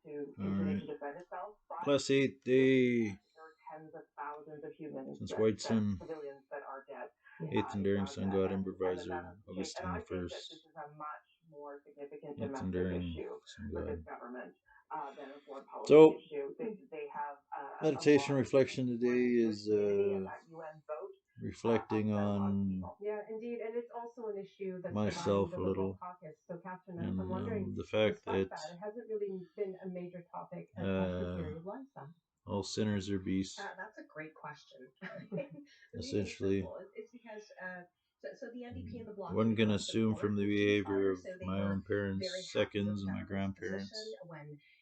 Alright. Plus 8 day since White Sun, 8th Enduring Sun God Improviser, Augustine the First, 8th Enduring Sun God. So, meditation reflection today is reflecting on myself a little, and the fact that all sinners are beasts. That's a great question. Essentially, one can assume from the behavior of my own parents, seconds, and my grandparents,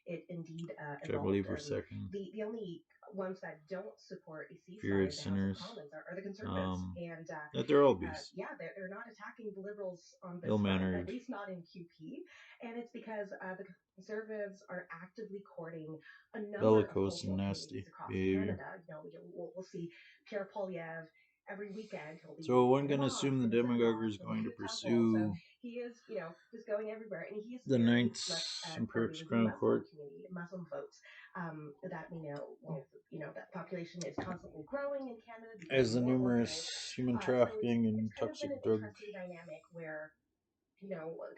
which I believe were second, The only ones that don't support a period ceasefire in the House of sinners, Commons are the Conservatives, and that they're all beasts, yeah, they're not attacking the Liberals on this front, at ill-mannered, least not in QP, and it's because the Conservatives are actively courting a number of bellicose, and cultural communities nasty across behavior. Canada. We'll see Pierre Polyev every weekend. He'll So be one in a can assume mosque, the in a demagogue synagogue, is he'll be going to in a temple. So pursue he is, just going everywhere, and he is the very Ninth much Imperial targeting the Crown Muslim Court community, Muslim votes. That we know, that population is constantly growing in Canada because as of the more orphanage. numerous human So trafficking it's and kind of been toxic an drug interesting dynamic where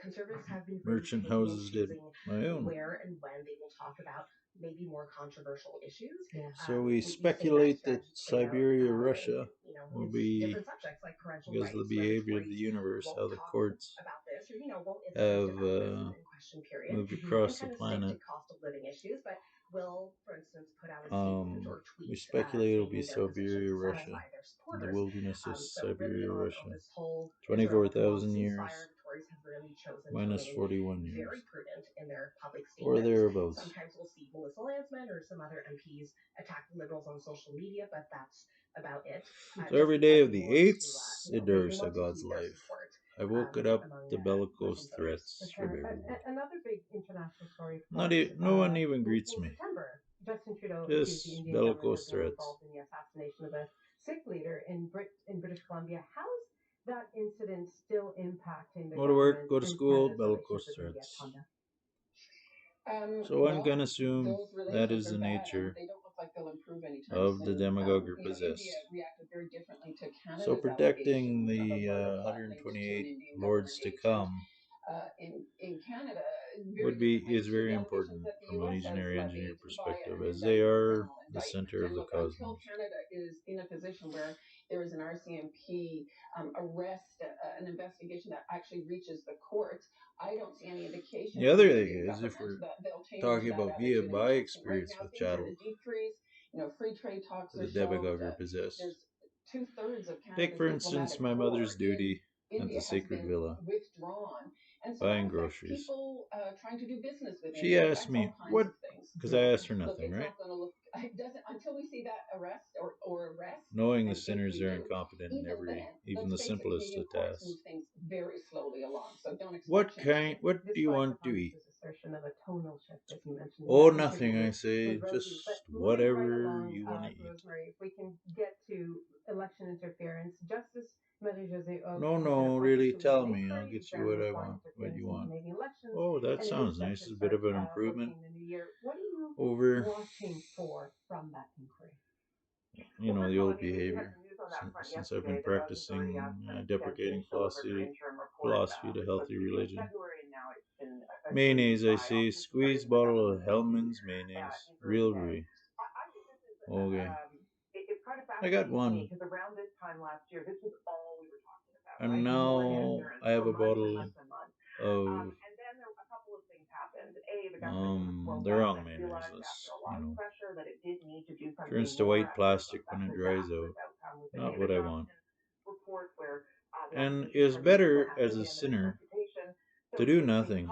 Conservatives have been very merchant picky in houses did. choosing My own. where and when they will talk about maybe more controversial issues. Yeah. So we We've seen that speculate that strategy play out, Siberia, Russia, will in be, different subjects like parental because of the rights, where the behavior of the Tories universe, how won't the talk courts about this, or won't insist have about this in question period, moved and across the kind of stick to planet. cost of living issues, but will, for instance, put out a statement or We tweet speculate it'll be stating their position Siberia, to satisfy Russia, their in the supporters. wilderness of So really, Siberia, on Russia. this whole Israel 24,000 years, ceasefire, the Tories have really chosen to minus remain 41 years, very prudent in their public or statements. thereabouts. Sometimes we'll see Melissa Landsman or some other MPs attack the Liberals on social media, but that's about it. So every day of the 8th, it dares They a want to God's keep their life. support I woke it up among the Muslim bellicose voters. threats from everyone. Another big international story, of Not course. no one even greets In me. September, Justin Trudeau accused the Just Indian government bellicose of being threats. involved in the assassination of a Sikh leader in British Columbia. How is that incident still impacting the Go to work, government go to and school, Canada's bellicose relationship with India, threats. Tonda? So one can assume that is the nature of the demagogue possessed. So protecting the 128 lords to come is very important from a legionary engineer perspective, as they are the center of the cosmos. Canada is in a position where there is an RCMP arrest, an investigation that actually reaches the courts. I don't see any indication. The other thing is, if we're talking about via my experience with chattel, free trade talks the are shelved. demagogue possessed. There's 2/3 of Take, Canada's for instance, my mother's duty at the Sacred Villa, withdrawn, and so buying that affects groceries. people trying to do business with She India. asked me, what? Because I asked her Look, nothing, it's right? not going to look. It doesn't until we see that arrest or arrest. Knowing the And if sinners we are do, incompetent in even then, even the let's face it, simplest Canadian of courts tasks. move things very slowly along. So don't expect What change. What do you want to eat? This assertion of a tonal shift, as you mentioned. Oh, nothing, I say. Just whatever you want to eat. Rosemary, if we can get to election interference, Justice Marie-Josée No, really, tell me. I'll get you what I want, what you want. Canadian elections. Oh, that sounds nice. It's a bit of an improvement In the new year. What are you over, watching for from that inquiry? the old behavior. Since I've been practicing deprecating philosophy to healthy religion. Mayonnaise, I say. Squeeze bottle of Hellman's mayonnaise. Real brie. Okay. I got one. And now I have a bottle of the wrong mayonnaise. Turns to white plastic when it dries out. Not what I want. And it is better as a sinner to do nothing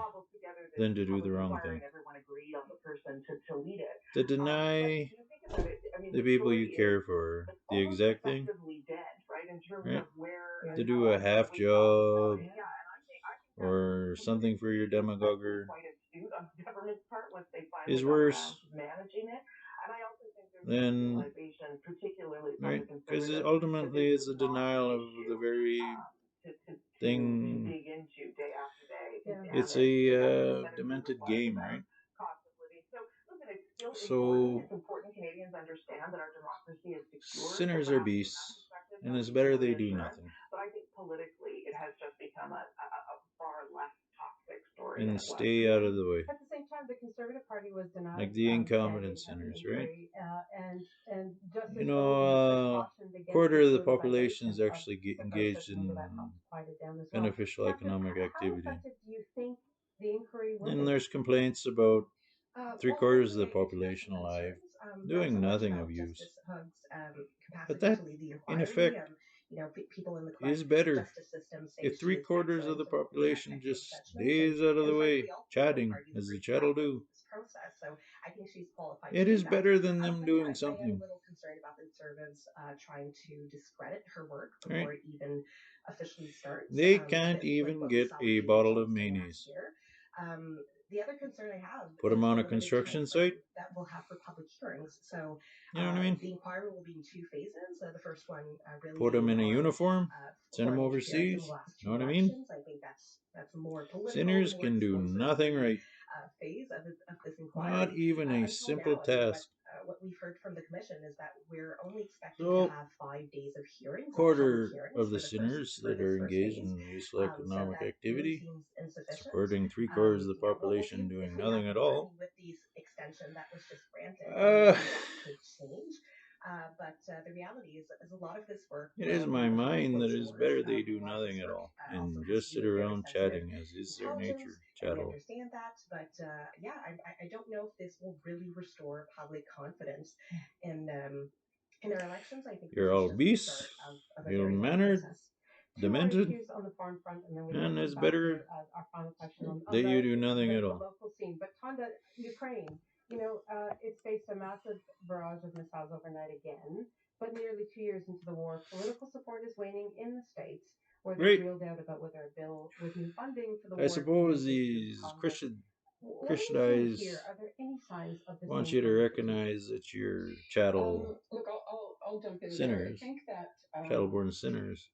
than to do the wrong thing. To deny the people you care for the exact thing, right? To do a half job or something for your demagogue is worse than, right? Because it ultimately is a denial of the very thing. It's a demented game, right? still is important. So It's important Canadians understand that our democracy is secure. So sinners are perhaps from that beasts, perspective, and they'll it's need some better they do reassurance. nothing But I think politically, it has just become a far less toxic story than and it was. stay out of the way. At the same time, the Conservative Party was like denied the incompetent standing at the sinners, right? Inquiry, and You Justice Owen has know, cautioned against quarter the of the population is politicization of actually the process. engaged Maybe in that helps quiet it down as well. beneficial Catherine, economic how activity. effective do you think the inquiry will And be? there's complaints about three Well, quarters of certainly the I expressed population some alive concerns, not doing so much nothing of about use. Justice Hug's But capacity that, to lead the in inquiry. effect, People in the is correct better. justice system say If she three is quarters of excellent the in looking at population expert just judgment, stays out of the frankly, way, all political chatting, parties as the agree chat will that with do, this process. So I think she's qualified to it do is that. better than them But yeah, doing I am a something, little concerned about the Conservatives trying to discredit her work right? before it even officially starts. They A can't bit like even what we get saw with a the bottle of elections from last mayonnaise. year. The other concern I have Put them is the on a limited time construction site. frame that we'll have for public hearings. So You know what I mean? the inquiry will be in two phases. The first one really Put them being in a on uniform. Send them foreign interference in the overseas. last You know two what I mean? elections. I think that's more political, Sinners the more can do nothing explosive right. phase of this Not inquiry. even a Until simple now, I think task. what we've heard from the commission is that we're only expecting to So, have 5 days of hearings, of public quarter hearings of the sinners for that this are first engaged phase. in useful So economic that really activity, seems insufficient. supporting three quarters of the But we'll see population if doing we nothing have at more. I all. mean, with these extension that was just granted, Uh, maybe that could change. But the reality is a lot of this work it is will be my behind mind that closed it is doors. better they A do lot of this nothing at work all also and has to just do sit with very around sensitive chatting, as is their intelligence, nature. and we Chattel. understand that. But yeah, I don't know if this will really restore public confidence in our elections. I think this You're is all just the beasts, start of a ill very long mannered, process. Two more demented, issues on the foreign front, and then we have and to it's come back better to our final question on that you do nothing at the all. local scene. But Tonda, Ukraine, it's faced a massive barrage of missiles overnight again. But nearly 2 years into the war, political support is waning in the States, where there's Right. real doubt about whether a bill with new funding for the I war can suppose make it through these Congress. What are you seeing Christianize here? Are there any signs of the want same you to kind of fatigue? recognize that you're chattel Look, I'll jump in there. I sinners, think that chattel born sinners,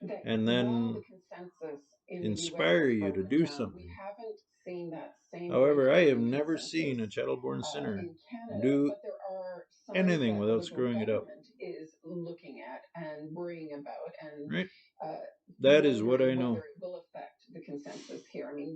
that and while the then consensus in the U.S. inspire has you to broken do down, we something. haven't seen that same However, I have breakdown in never seen consensus a chattel born sinner in Canada. do But there are signs anything that the without Liberal screwing it up. government is looking at and worrying about and Right? uh, That is what I wondering know. whether it will affect the consensus here. I mean,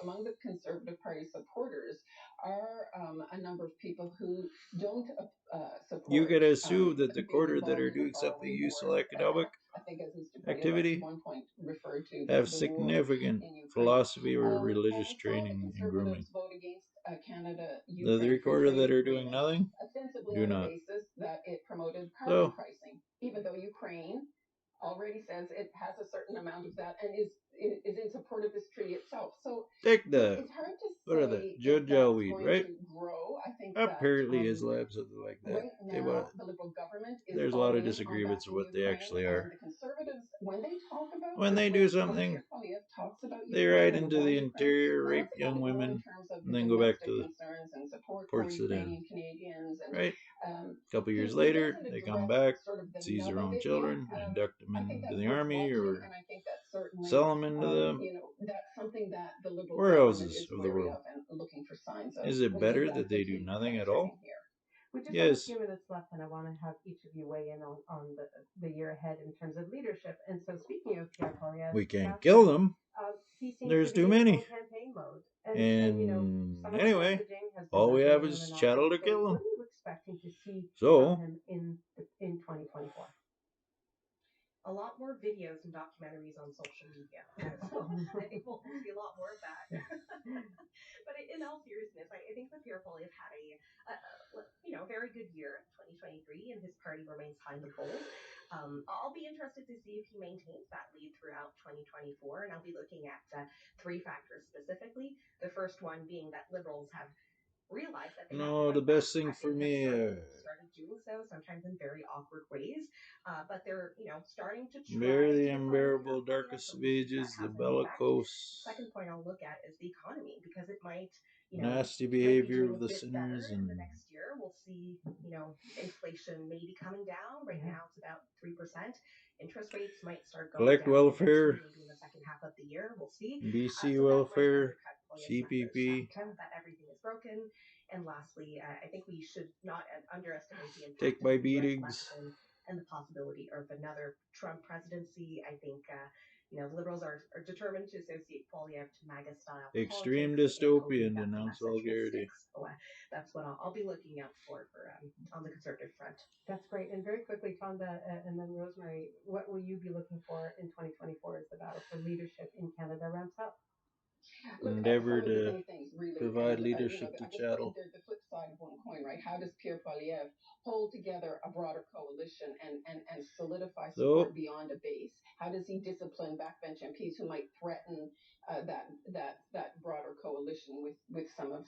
among the Conservative Party supporters are a number of people who don't You support could assume that the being quarter that involved are in a doing something faraway useful war. economic I think, as Mr. Poilievre at activity one point referred to, have the war significant in Ukraine. philosophy or And religious we saw the training and grooming. Conservatives vote against Canada The Ukraine three Free quarter Trade that are doing Agreement, nothing ostensibly do on the not. basis that it promoted carbon So pricing, even though Ukraine already says it has a certain amount of that and is in support of this treaty itself. So take the it's hard to what are the say if Jujel that's weed, going right? to grow. I think that Apparently Islam, something like that. right They now want. the Liberal government is There's a lot all of in on disagreements of backing what they Ukraine, actually and are. the Conservatives, when they talk about When they do when something, Pierre Poilievre talks about they ride Ukraine and into why the Ukraine, interior, he rape talks about young it more in women, terms of and the then go back domestic to concerns and support for Port Sudan. Ukrainian Canadians, and Right? A couple years he later, doesn't they come address back, sort of the seize nub their of own it yet. children, induct them I think into that's the worth army, watching, or and I think that's certainly sell them into the that's something that the Liberal government warehouses is of the wary world. of and looking for signs of Is it better that they do fatigue nothing at penetrating all? here. We just have a Yes, few minutes left, and I want to have each of you weigh in on the year ahead in terms of leadership. And so, speaking of Pierre Poilievre, we can't kill Catherine, them. he seems to There's too be in full many. campaign mode, and And some of his anyway, messaging has been all we about have getting him is in chattel office. to So, kill what them. are you expecting to see from So, him in 2024? A lot more videos and documentaries on social media. So I think we'll see a lot more of that. But in all seriousness, I think that Pierre Poilievre had a very good year, 2023, and his party remains high in the polls. I'll be interested to see if he maintains that lead throughout 2024, and I'll be looking at three factors specifically. The first one being that Liberals have realized that they have to no, the fight back best thing for and have me, started doing so, sometimes in very awkward ways. But they're starting to bear try to the define Pierre unbearable Poilievre, darkest but of we see that ages, the hasn't been met. bellicose, Second point I'll look at is the economy, because it nasty might be behavior doing of a the bit sinners, better in the and next year. We'll see, inflation maybe coming down. Right now it's about 3%. Interest rates might start going collect down eventually, welfare, maybe in the second half of the year. We'll see. BC So that might welfare, undercut Poliev's message. CPP. Tell him that everything is broken. And lastly, I think we should not underestimate the Take impact of my the U.S. beatings. election and the possibility of another Trump presidency. I think the liberals are determined to associate Poiliev to MAGA style Extreme politics and hoping dystopian that the denounced message will stick. vulgarity. So that's what I'll be looking out for on the conservative front. That's great. And very quickly, Tonda and then Rosemary, what will you be looking for in 2024 as the battle for leadership in Canada ramps up? Look, so Endeavor many to different things, really. provide And, leadership to I guess chattel. the flip side of one coin, right? How does Pierre Poilievre hold together a broader coalition and solidify support So, beyond a base? How does he discipline backbench MPs who might threaten that broader coalition with some of,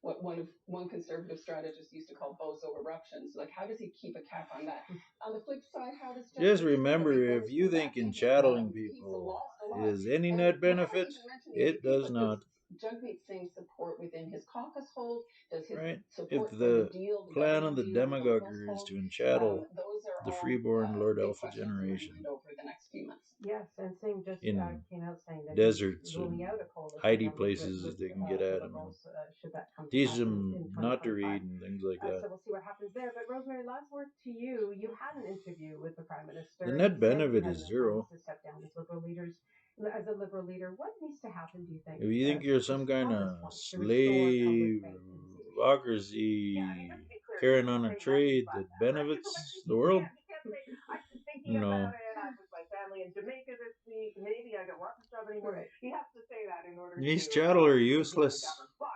what one conservative strategist used to call bozo eruptions? Like, how does he keep a cap on that? On the flip side, how does just Justin Trudeau remember grow if his you think in backing? chattling He's people lost a lot. is any And net we haven't benefit, even mentioned the it NDP, does but does not. Jagmeet Singh support within his caucus hold? Does his Right? If support for the the deal, the plan of government the deal with Locals demagoguer is hold? to enchattel Those are the all freeborn Lord big Alpha questions in my mind generation over the next few months. Yes, and Singh just in came out saying that he's deserts ruling and out a coalition hidey government places with they can get the at him and Liberals should that come to teach pass in them not to 2025. read and things like that. So we'll see what happens there. But Rosemary, last word to you. You had an interview with the Prime The Minister. net He said he benefit had is no plans zero. to step down as a Liberal leader. What needs to happen, do you think, If you think you're just some kind on this of point to restore public faith in the CBC? slaveocracy carrying on a trade that benefits the world, I've been thinking about no. it. I'm with my family in Jamaica this week. Maybe I don't want this job anymore. Right. He has to say that in order to These chattel are continue to useless. govern. But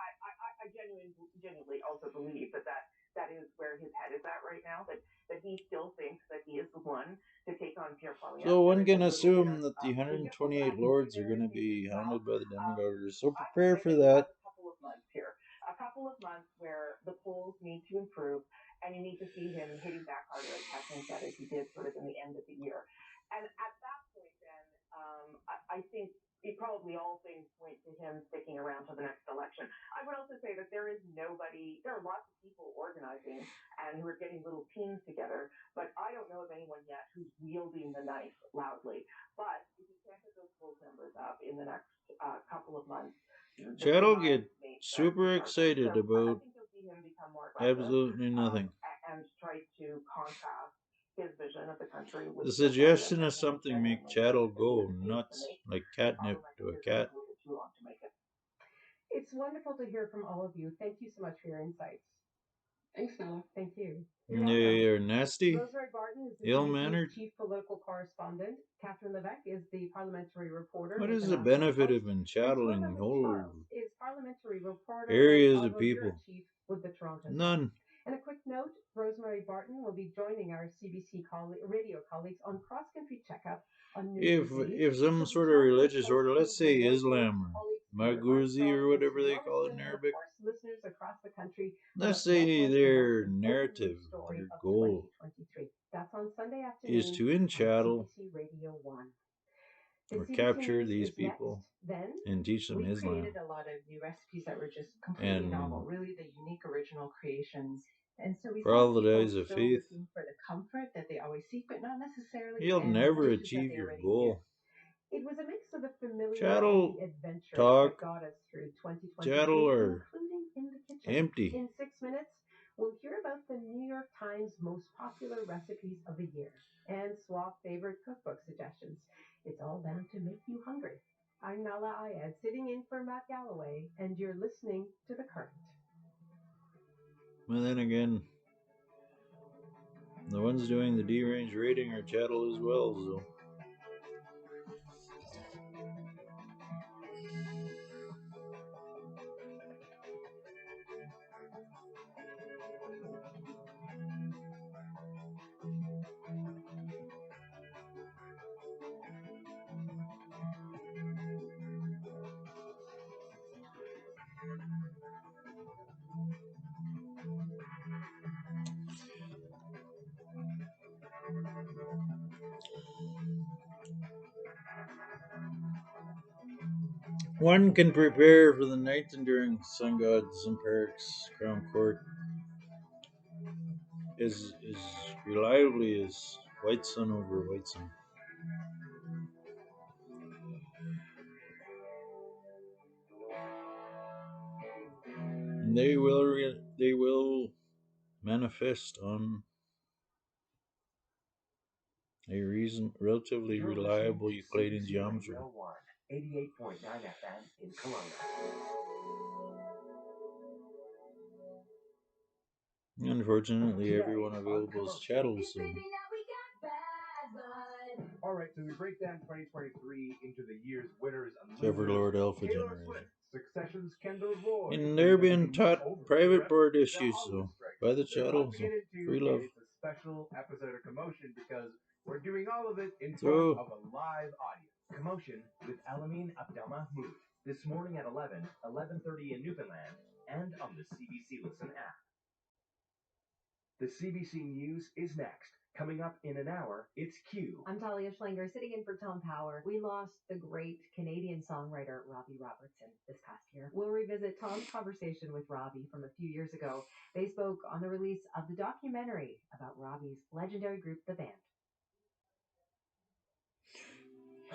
I genuinely also believe that is where his head is at right now. That he still thinks that he is the one to take on Pierre Poilievre. So There one is a can little bit assume of that the political 128 backstory lords are there going to as be well. hounded by the demagoguers. So I would prepare say for that he has that. a couple of months here, a couple of months where the polls need to improve, and you need to see him hitting back harder, as Catherine said, as he did sort of in the end of the year. And at that point, then I think probably all things point to him sticking around for the next election. I would also say that there are lots of people organizing and who are getting little teams together, but I don't know of anyone yet who's wielding the knife loudly. But if you can't get those polls numbers up in the next couple of months, the Chattel demise get may super sharpen. excited So I about think you'll see him become more aggressive absolutely nothing. and try to contrast his vision of the country with The Pierre Poilievre's. suggestion I of think something make genuinely there chattel is go a case to nuts, make. like The catnip problem, I to think, a is that cat. it's a little bit too long to make it. It's wonderful to hear from all of you. Thank you so much for your insights. Thanks, Nella. Thank you. You're welcome. They are nasty, Rosemary Barton is the ill CBC's mannered. chief political correspondent. Catherine Levesque is the parliamentary reporter What with the is the National benefit Post. of And enchatteling Swetha whole Charles is parliamentary reporter and areas of Ottawa bureau people? chief with the Toronto Star. None. And a quick note, Rosemary Barton will be joining our CBC radio colleagues on Cross Country Checkup on New Year's Eve. If some So the sort of chat with religious order, let's Postcodes say will work with Islam or colleagues here, Maguzi Armstrong or in whatever St. they call it Thomaston, in and of Arabic, course listeners across the country let's about say Northwest their Promotion's Open narrative, News story their of goal 2023. That's on Sunday is afternoon to on enchattel CBC Radio 1. The or CBC capture News these is next. people Then and teach them we Islam. created a lot of new recipes that were just completely And novel, really the unique original creations. And so we for saw all the people days of still faith, looking for the comfort that they always seek, but not necessarily the you'll fancy never dishes that achieve they your already knew. goal. It was a mix of the familiar and Chattel the adventurous that talk, got us through chattel 2023, are including in the kitchen. empty. In 6 minutes, we'll hear about the New York Times most popular recipes of the year and swap favorite cookbook suggestions. It's all bound to make you hungry. I'm Nala Ayed, sitting in for Matt Galloway, and you're listening to The Current. But then again, the ones doing the deranged rating are chattel as well, so. One can prepare for the night enduring sun gods and Peric's crown court as reliably as white sun over white sun. they will manifest on a relatively You're listening reliable to Euclidean CBC geometry. Radio 1, 88.9 FM in Kelowna. Unfortunately, Today everyone on available is Commotion. chattel, so All right, so we break down 2023 into the year's winners and except for losers. Lord Alpha Taylor Generation. Swift, Succession's Kendall Roy. And they're Believe being everything's taught over for the private rest. board The issues, Hollywood so strikes. by the There's a lot chattel, to so get into, free and love. it's a special episode of Commotion because we're doing all of it in front So, of a live audience. Commotion with Alameen Abdelmahmoud. This morning at 11:30 in Newfoundland, and on the CBC Listen app. The CBC News is next. Coming up in an hour, it's Q. I'm Talia Schlenger, sitting in for Tom Power. We lost the great Canadian songwriter Robbie Robertson this past year. We'll revisit Tom's conversation with Robbie from a few years ago. They spoke on the release of the documentary about Robbie's legendary group, The Band.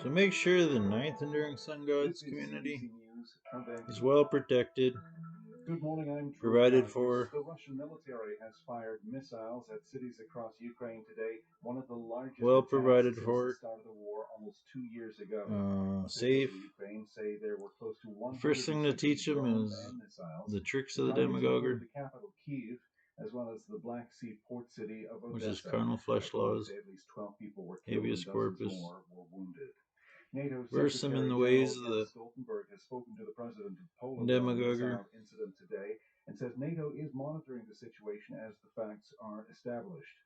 so make sure the Ninth Enduring Sun Gods community is well protected. Good morning, I'm Drew Provided Gargis. for. The Russian military has fired missiles at cities across Ukraine today, one of the largest Well attacks provided since for. the start of the war almost 2 years ago. Safe. Officials in Ukraine say there were close to The first thing to 160 teach them drones is and missiles. the tricks The of the targets demagoguer, include the capital Kyiv, as well as the Black Sea port city of which is Odessa. carnal flesh Police laws, say at least 12 people were killed habeas and dozens corpus. more were wounded. NATO Verse them in Secretary the General ways of the Jens Stoltenberg has spoken to the president of Poland on the demagoguer. missile incident today and says NATO is monitoring the situation as the facts are established.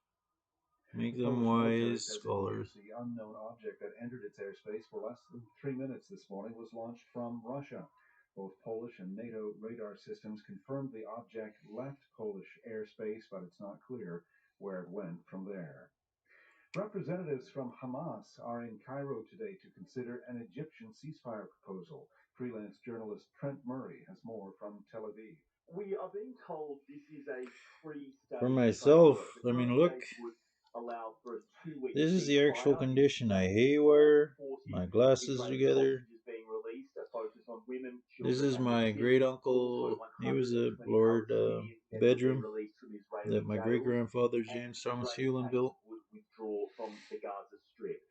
Make The them Polish military wise says it scholars. believes the unknown object that entered its airspace for less than 3 minutes this morning was launched from Russia. Both Polish and NATO radar systems confirmed the object left Polish airspace, but it's not clear where it went from there. Representatives from Hamas are in Cairo today to consider an Egyptian ceasefire proposal. Freelance journalist Trent Murray has more from Tel Aviv. We are being told this is a pre-stage For myself, framework. I The mean, current look, stage would allow for a 2-week this is the actual ceasefire. condition I It's haywire 40 my glasses Israeli together. hostages being released, a focus on women, This children, is and my the sick. great Also, uncle. He was a 120 Lord Palestinians then would be bedroom released from Israeli that my great jails, grandfather and James Thomas Israeli Hewlin tanks built. would withdraw from the Gaza Strip.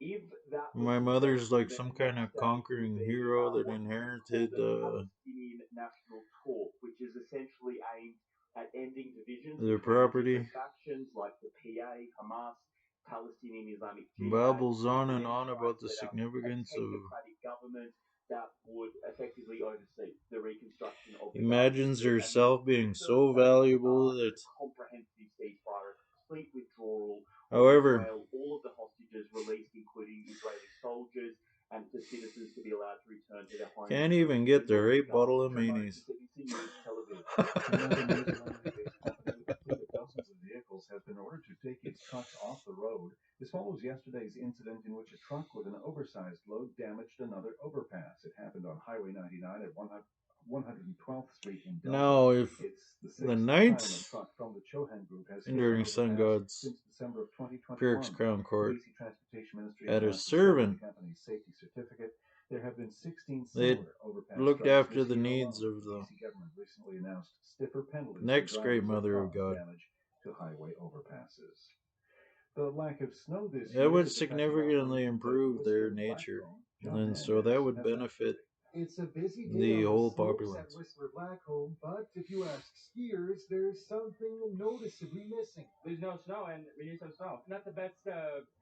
If that was My mother's successful, like then some the kind next of stage conquering would be hero that what is inherited called the Palestinian National Talk, which is essentially aimed at ending divisions their between the property. different factions like the PA, Hamas, Palestinian Islamic Jihad, Babbles on and and then on try about to the set up a significance of technocratic government that would effectively oversee the reconstruction of the Gaza imagines Strip. herself And then being the so third stage valuable are that, a comprehensive ceasefire, a complete withdrawal of however, Israel, all of the hostages released, including Israeli soldiers, and for citizens to be allowed to return to their homes. can't even get in their northern 8 bottle Gaza. of Trevor, mayonnaise. CBC News, Tel Aviv. Another New Zealand-based company with a fleet of dozens of vehicles has been ordered to take its trucks off the road. This follows yesterday's incident in which a truck with an oversized load damaged another overpass. It happened on Highway 99 at 112th Street in Delta. Now, if It's the the sixth time a Ninth truck from the Chohan Group has hit Enduring an Sun overpass Gods since December of 2021. Pyrrhus Crown Court BC Transportation Ministry had a plans to sell servant the company's safety certificate. There have been 16 that similar overpass looked strikes after this the year needs alone. of the BC government recently announced stiffer penalties for next great drivers that mother of cause God. damage to highway overpasses. The lack of snow this That year would is affecting significantly operations at improve their Whistler nature, Blackcomb. John and so Hernandez that would has that benefit story. It's a busy day the on whole the slopes populace. at Whistler Blackcomb, but if you ask skiers, there's something noticeably missing. There's no snow, and we need some snow. Not the best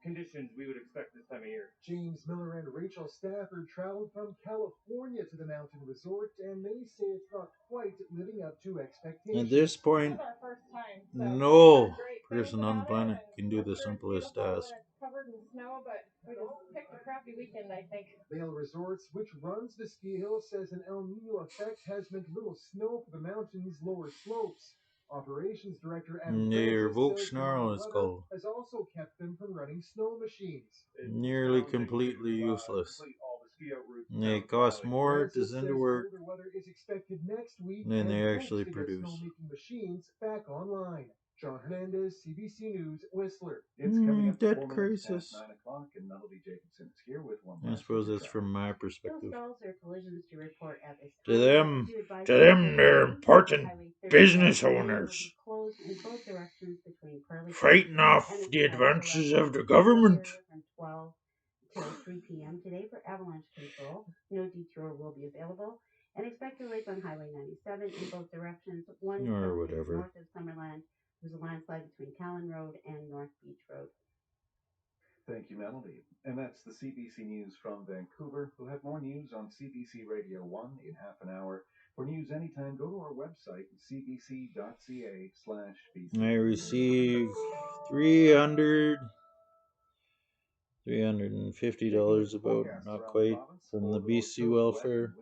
conditions we would expect this time of year. James Miller and Rachel Stafford traveled from California to the mountain resort, and they say it's not quite living up to expectations. At this point, This is our first time, so no we've heard great person things on the about planet it, can and do the Whistler is simplest beautiful task. when it's covered in snow, but we just picked a crappy weekend, I think. Vail Resorts, which runs the ski hill, says an El Nino effect has meant little snow for the mountain's lower slopes. Operations Director Adam Near Francis says the Volksnarl, mild it's weather called. has also kept them from running snow machines. Nearly completely useless. Complete all the ski out routes They down the cost valley. more to Francis send says to work colder weather is expected next week than and they hopes actually to get produce. snowmaking machines back online. John Hernandez, CBC News, Whistler. It's coming up Dead 4 minutes past crisis. 9 o'clock, and Melody Jacobson is here with one I last suppose look at that's from traffic. my No perspective. stalls or collisions to report at this To time. them, Do advise to you them, they're Highway important 37 business will be owners, closed in both directions between Pearly fighting off and the advances of the the government. area from 12 till 3 p.m. today for avalanche control. No detour will be available. And expect delays on Highway 97 in both directions. One Or kilometer whatever. north of Summerland. There's a landslide between Callan Road and North Beach Road. Thank you, Melody. And that's the CBC News from Vancouver. We'll have more news on CBC Radio 1 in half an hour. For news anytime, go to our website, cbc.ca/BC. I receive $350 about, not quite, from the BC Welfare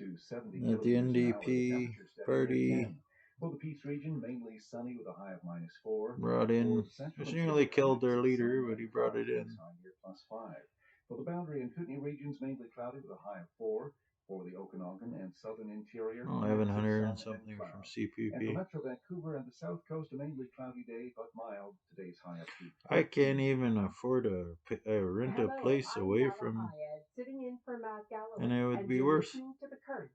at the NDP party. For the Peace region, mainly sunny with a high of -4. Brought in, she nearly killed their leader, but he brought it in. +5. For the Boundary and Kootenay regions, mainly cloudy with a high of 4. For the Okanagan and southern interior, 1100 and something from CPP. And for Metro Vancouver and the south coast, a mainly cloudy day, but mild. Today's high up to 14. I can't even afford to rent a place away from, sitting in for Matt Galloway, and it would and be you're worse. listening to The Current.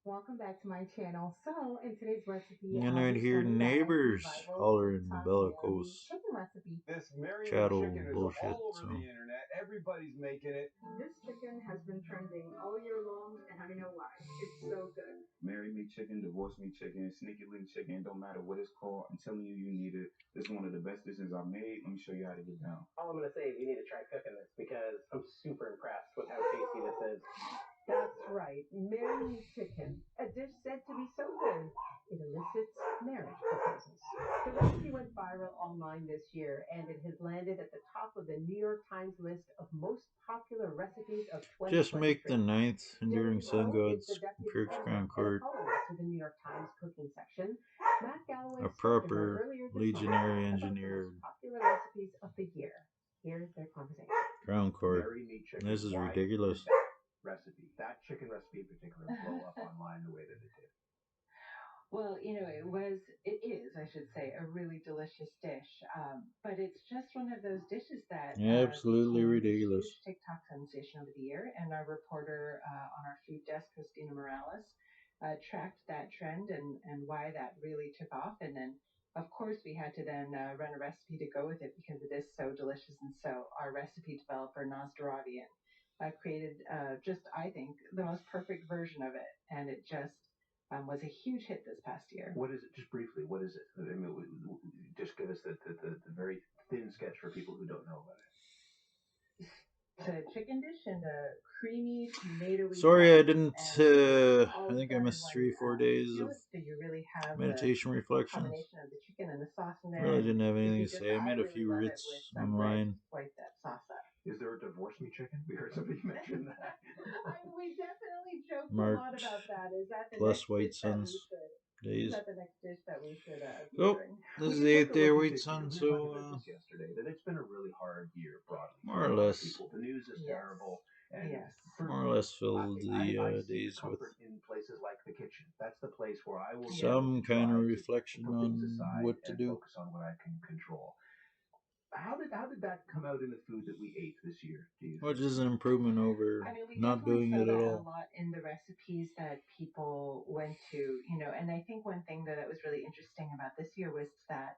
Welcome back to my channel. So, in today's recipe, And I'll I'd be hear showing you guys neighbors revival hollering tongue bellicose chicken recipe. This Mary chattel chicken is bullshit. all over So the internet. Everybody's making it. This chicken has been trending all year long, and I know why. It's so good. Marry me chicken, divorce me chicken, sneaky link chicken, don't matter what it's called. I'm telling you, you need it. This is one of the best dishes I've made. Let me show you how to get down. All I'm going to say is you need to try cooking this because I'm super impressed with how tasty this is. That's right, marry me chicken, a dish said to be so good it elicits marriage proposals. The recipe went viral online this year, and it has landed at the top of the New York Times list of most popular recipes of 2023. just make the 9th enduring sun Denny gods is the deputy Pierce editor Crown and Court columnist for the New York Times cooking section. Matt Galloway a spoke to her proper earlier this legionary month about the engineer most popular recipes of the year. Here's their conversation. Crown Court. Marry me chicken. This is Why ridiculous. did that recipe, that chicken recipe in particular, blow up online the way that it did? Well, it is, I should say, a really delicious dish. But it's just one of those dishes that Absolutely became ridiculous. a huge TikTok sensation over the year. And our reporter on our food desk, Christina Morales, tracked that trend and why that really took off. And then, of course, we had to then run a recipe to go with it because it is so delicious. And so our recipe developer, Nasdaravian, created just, I think, the most perfect version of it. And it just was a huge hit this past year. What is it? Just briefly, what is it? I mean, just give us the very thin sketch for people who don't know about it. It's a chicken dish and a creamy tomato. Sorry, I didn't. I think I missed 3-4 days of So you really have meditation the reflections. combination of the chicken and the sauce in there. Really didn't have anything to Just, say. I made a really few love it writs with some online. bread. Swipe that sauce up. Is there a divorce me chicken? We heard somebody mention that. We definitely joked a Marked lot about that. Is that the plus next White dish that Suns we should? days. Is that the next dish that we should be Oh, doing? this is We the took 8th a day of look at White this Sun, year. We so talked about this yesterday, that it's been a really hard year broadly. more for or a lot of less. people. The news is terrible. And More or less filled the I see days with comfort in places like the kitchen. That's the place where I will some kind of reflection put on things aside what to and do. focus on what I can control. How did that come out in the food that we ate this year? Do you Which think? is an improvement over We not doing definitely it saw at that all. a lot in the recipes that people went to, and I think one thing that was really interesting about this year was that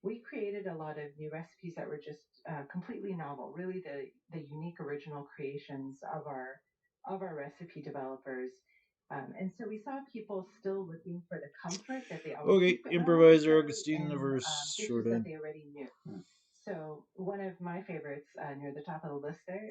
we created a lot of new recipes that were just completely novel, really the unique original creations of our recipe developers. And so we saw people still looking for the comfort that they always Okay, seek, but not improviser necessarily Augustine, the in verse dishes short that end. they already knew. So one of my favorites near the top of the list there